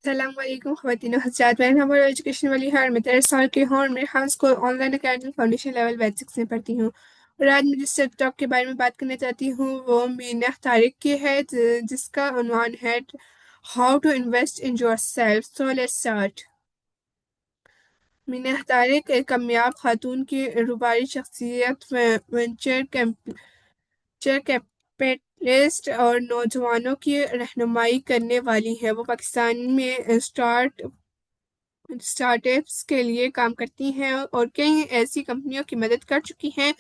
السلام علیکم خواتین و حضرات، میں ہمارا ایجوکیشن والی ہر میں 13 سال کی ہوں اور میرے ہاؤس کو online academy foundation level batch 6 میں پڑھتی ہوں۔ اور آج میں جس ٹاک کے بارے میں بات کرنا چاہتی ہوں وہ مینہ طارق کی ہے، جس کا عنوان ہے how to invest in yourself. So let's start. مینہ طارق ایک کامیاب خاتون کی روباری شخصیت، وینچر کیپٹلسٹ اور نوجوانوں کی رہنمائی کرنے والی ہے۔ وہ پاکستان میں اسٹارٹ اپس کے لیے کام کرتی ہیں اور کئی ایسی کمپنیوں کی مدد کر چکی ہیں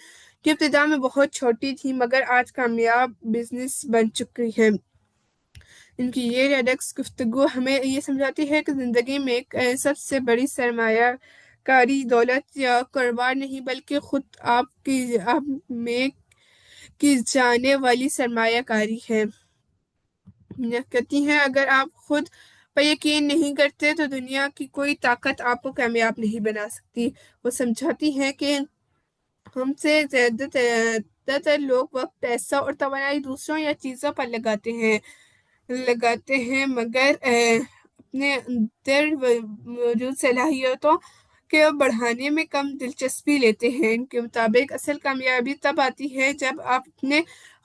جو ابتدا میں بہت چھوٹی تھی مگر آج کامیاب بزنس بن چکی ہیں۔ ان کی یہ ریڈکس گفتگو ہمیں یہ سمجھاتی ہے کہ زندگی میں سب سے بڑی سرمایہ کاری دولت یا کاروبار نہیں بلکہ خود آپ میں کی جانے والی سرمایہ کاری ہے۔ کہتی ہیں اگر آپ خود پر یقین نہیں کرتے تو دنیا کی کوئی طاقت آپ کو کامیاب نہیں بنا سکتی۔ وہ سمجھاتی ہیں کہ ہم سے زیادہ تر لوگ وقت، پیسہ اور توانائی دوسروں یا چیزوں پر لگاتے ہیں مگر اپنے اندر موجود صلاحیتوں کے بڑھانے میں کم دلچسپی لیتے ہیں۔ ان کے مطابق اصل کامیابی تب آتی ہے جب آپ اپنے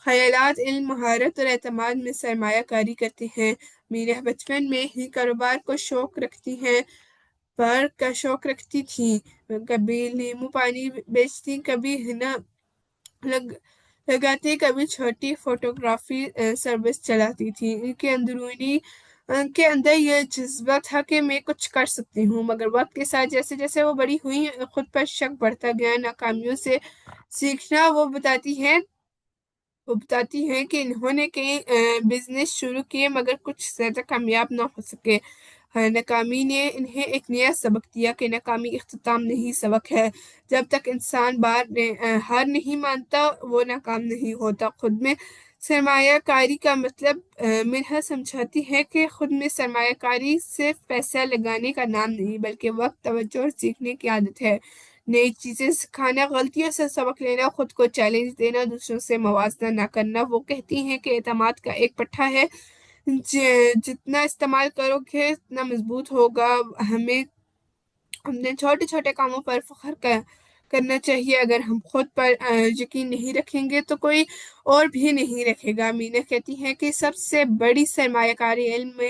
خیالات، علم، مہارت اور اعتماد میں سرمایہ کاری کرتے ہیں۔ میرا بچپن میں ہی کاروبار کا شوق رکھتی تھی۔ کبھی لیموں پانی بیچتی، کبھی ہنا لگاتی، کبھی چھوٹی فوٹوگرافی سروس چلاتی تھی۔ ان کے اندر یہ جذبہ تھا کہ میں کچھ کر سکتی ہوں، مگر وقت کے ساتھ جیسے جیسے وہ بڑی ہوئی خود پر شک بڑھتا گیا۔ ناکامیوں سے سیکھنا۔ وہ بتاتی ہیں کہ انہوں نے کئی بزنس شروع کیے مگر کچھ زیادہ کامیاب نہ ہو سکے۔ ہر ناکامی نے انہیں ایک نیا سبق دیا کہ ناکامی اختتام نہیں، سبق ہے۔ جب تک انسان ہار نہیں مانتا وہ ناکام نہیں ہوتا۔ خود میں سرمایہ کاری کا مطلب منہا سمجھاتی ہے کہ خود میں سرمایہ کاری صرف پیسہ لگانے کا نام نہیں بلکہ وقت، توجہ اور سیکھنے کی عادت ہے۔ نئی چیزیں سکھانا، غلطیوں سے سبق لینا، خود کو چیلنج دینا، دوسروں سے موازنہ نہ کرنا۔ وہ کہتی ہیں کہ اعتماد کا ایک پٹھا ہے، جتنا استعمال کرو گے اتنا مضبوط ہوگا۔ ہمیں اپنے چھوٹے چھوٹے کاموں پر فخر کرنا چاہیے۔ اگر ہم خود پر یقین نہیں رکھیں گے تو کوئی اور بھی نہیں رکھے گا۔ مینہ کہتی ہے کہ سب سے بڑی سرمایہ کاری علم میں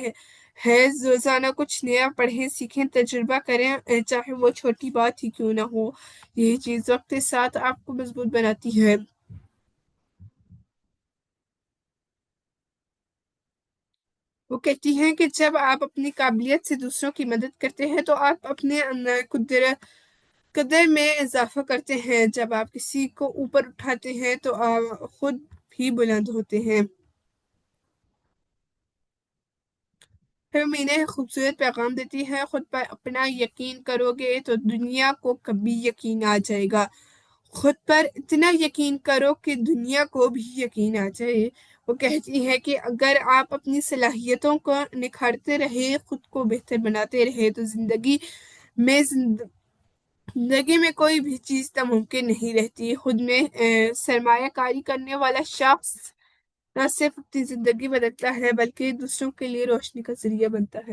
ہے۔ روزانہ کچھ نیا پڑھیں، سیکھیں، تجربہ کریں، چاہے وہ چھوٹی بات ہی کیوں نہ ہو۔ یہی چیز وقت کے ساتھ آپ کو مضبوط بناتی ہے۔ وہ کہتی ہیں کہ جب آپ اپنی قابلیت سے دوسروں کی مدد کرتے ہیں تو آپ اپنے قدر میں اضافہ کرتے ہیں۔ جب آپ کسی کو اوپر اٹھاتے ہیں تو آپ خود بھی بلند ہوتے ہیں۔ پھر مینہ خوبصورت پیغام دیتی ہے، خود پر اپنا یقین کرو گے تو دنیا کو کبھی یقین آ جائے گا۔ خود پر اتنا یقین کرو کہ دنیا کو بھی یقین آ جائے۔ وہ کہتی ہے کہ اگر آپ اپنی صلاحیتوں کو نکھارتے رہے، خود کو بہتر بناتے رہے تو زندگی میں کوئی بھی چیز ناممکن نہیں رہتی۔ خود میں سرمایہ کاری کرنے والا شخص نہ صرف اپنی زندگی بدلتا ہے بلکہ دوسروں کے لیے روشنی کا ذریعہ بنتا ہے۔